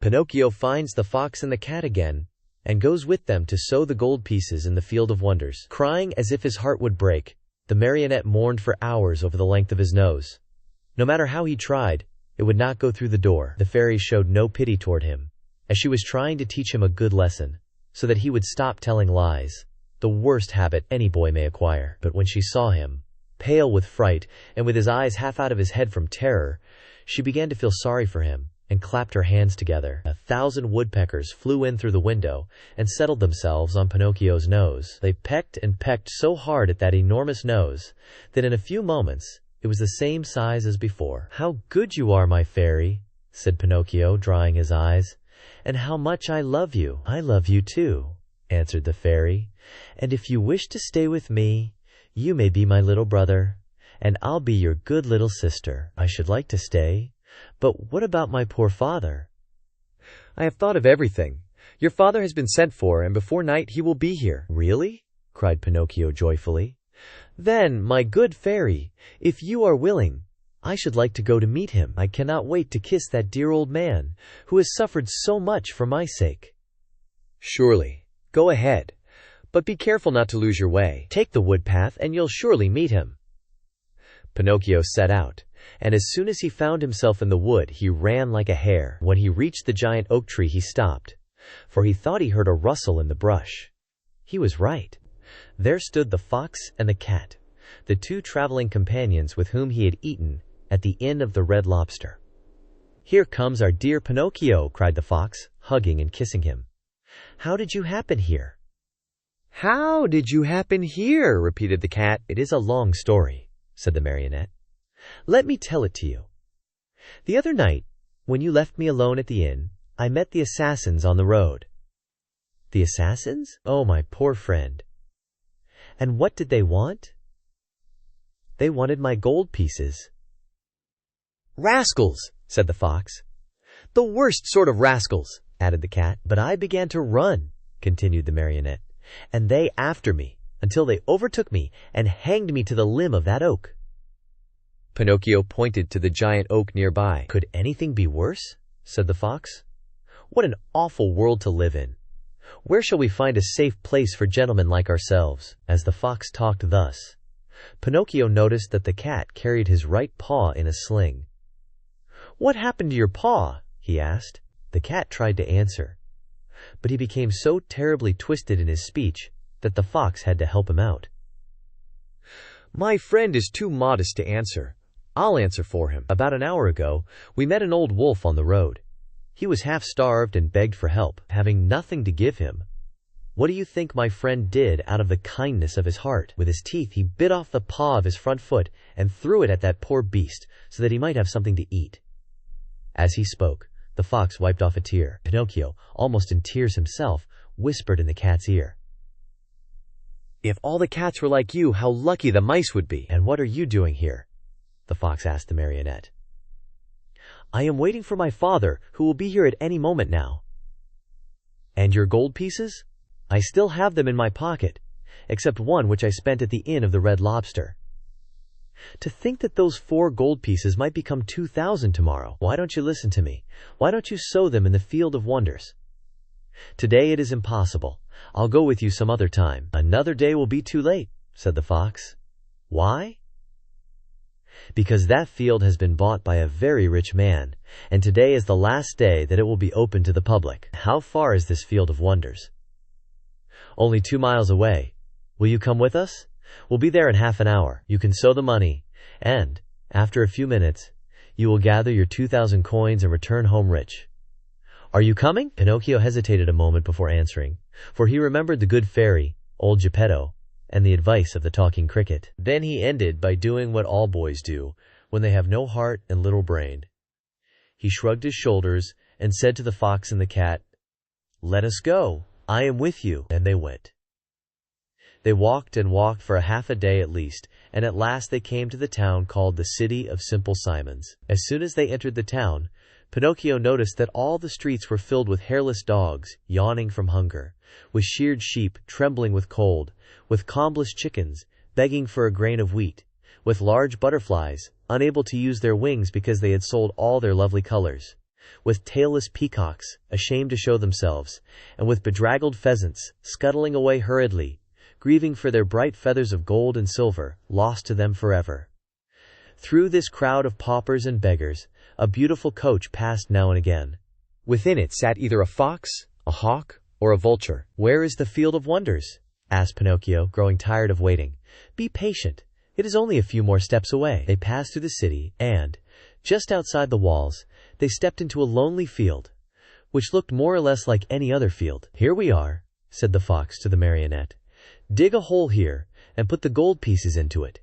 Pinocchio finds the fox and the cat again, and goes with them to sow the gold pieces in the field of wonders. Crying as if his heart would break, the marionette mourned for hours over the length of his nose. No matter how he tried, it would not go through the door. The fairy showed no pity toward him, as she was trying to teach him a good lesson, so that he would stop telling lies, the worst habit any boy may acquire. But when she saw him, pale with fright and with his eyes half out of his head from terror, she began to feel sorry for him and clapped her hands together. 1,000 woodpeckers flew in through the window and settled themselves on Pinocchio's nose. They pecked and pecked so hard at that enormous nose that in a few moments it was the same size as before. "How good you are, my fairy," said Pinocchio, drying his eyes, "and how much I love you." "I love you too," answered the fairy, "and if you wish to stay with me, you may be my little brother, and I'll be your good little sister." "I should like to stay, but what about my poor father?" "I have thought of everything. Your father has been sent for, and before night he will be here." "Really?" cried Pinocchio joyfully. "Then, my good fairy, if you are willing, I should like to go to meet him. I cannot wait to kiss that dear old man, who has suffered so much for my sake." "Surely. Go ahead, but be careful not to lose your way. Take the wood path and you'll surely meet him." Pinocchio set out, and as soon as he found himself in the wood, he ran like a hare. When he reached the giant oak tree, he stopped, for he thought he heard a rustle in the brush. He was right. There stood the fox and the cat, the two traveling companions with whom he had eaten at the Inn of the Red Lobster. "Here comes our dear Pinocchio," cried the fox, hugging and kissing him. "How did you happen here?" "How did you happen here?" repeated the cat. "It is a long story," said the marionette. "Let me tell it to you. The other night, when you left me alone at the inn, I met the assassins on the road." "The assassins? Oh, my poor friend. And what did they want?" "They wanted my gold pieces." "Rascals," said the fox. "The worst sort of rascals," added the cat. "But I began to run," continued the marionette, "and they after me, until they overtook me and hanged me to the limb of that oak." Pinocchio pointed to the giant oak nearby. "Could anything be worse?" said the fox. "What an awful world to live in! Where shall we find a safe place for gentlemen like ourselves?" As the fox talked thus, Pinocchio noticed that the cat carried his right paw in a sling. "What happened to your paw?" he asked. The cat tried to answer, but he became so terribly twisted in his speech that the fox had to help him out. "My friend is too modest to answer. I'll answer for him. About an hour ago, we met an old wolf on the road. He was half starved and begged for help, having nothing to give him. What do you think my friend did out of the kindness of his heart? With his teeth, he bit off the paw of his front foot and threw it at that poor beast so that he might have something to eat." As he spoke, the fox wiped off a tear. Pinocchio, almost in tears himself, whispered in the cat's ear, "If all the cats were like you, how lucky the mice would be." "And what are you doing here?" the fox asked the marionette. "I am waiting for my father, who will be here at any moment now." "And your gold pieces?" "I still have them in my pocket, except one which I spent at the Inn of the Red Lobster." "To think that those 4 gold pieces might become 2,000 tomorrow. Why don't you listen to me? Why don't you sow them in the field of wonders? Today it is impossible. I'll go with you some other time." "Another day will be too late," said the fox. "Why?" "Because that field has been bought by a very rich man, and today is the last day that it will be open to the public." "How far is this field of wonders?" "Only 2 miles away. Will you come with us? We'll be there in half an hour. You can sow the money, and, after a few minutes, you will gather your 2,000 coins and return home rich. Are you coming?" Pinocchio hesitated a moment before answering, for he remembered the good fairy, old Geppetto, and the advice of the talking cricket. Then he ended by doing what all boys do when they have no heart and little brain. He shrugged his shoulders and said to the fox and the cat, "Let us go. I am with you." And they went. They walked and walked for half a day at least, and at last they came to the town called the City of Simple Simons. As soon as they entered the town, Pinocchio noticed that all the streets were filled with hairless dogs, yawning from hunger, with sheared sheep, trembling with cold, with combless chickens, begging for a grain of wheat, with large butterflies, unable to use their wings because they had sold all their lovely colors, with tailless peacocks, ashamed to show themselves, and with bedraggled pheasants, scuttling away hurriedly, grieving for their bright feathers of gold and silver, lost to them forever. Through this crowd of paupers and beggars, a beautiful coach passed now and again. Within it sat either a fox, a hawk, or a vulture. "Where is the field of wonders?" asked Pinocchio, growing tired of waiting. "Be patient. It is only a few more steps away." They passed through the city, and, just outside the walls, they stepped into a lonely field, which looked more or less like any other field. "Here we are," said the fox to the marionette. "Dig a hole here, and put the gold pieces into it."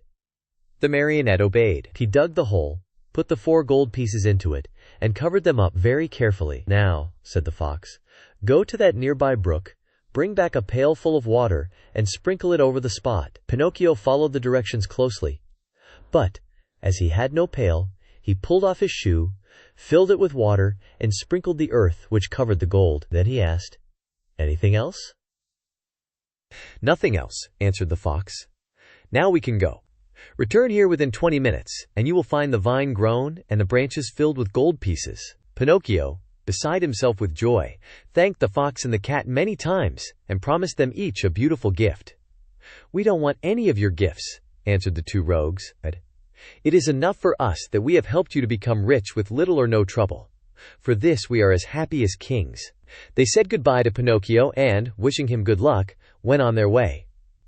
The marionette obeyed. He dug the hole, put the 4 gold pieces into it, and covered them up very carefully. "Now," said the fox, "go to that nearby brook, bring back a pail full of water, and sprinkle it over the spot." Pinocchio followed the directions closely. But, as he had no pail, he pulled off his shoe, filled it with water, and sprinkled the earth which covered the gold. Then he asked, "Anything else?" "Nothing else," answered the fox. "Now we can go. Return here within 20 minutes, and you will find the vine grown and the branches filled with gold pieces." Pinocchio, beside himself with joy, thanked the fox and the cat many times, and promised them each a beautiful gift. "We don't want any of your gifts," answered the 2 rogues. "It is enough for us that we have helped you to become rich with little or no trouble. For this we are as happy as kings." They said goodbye to Pinocchio and, wishing him good luck, went on their way.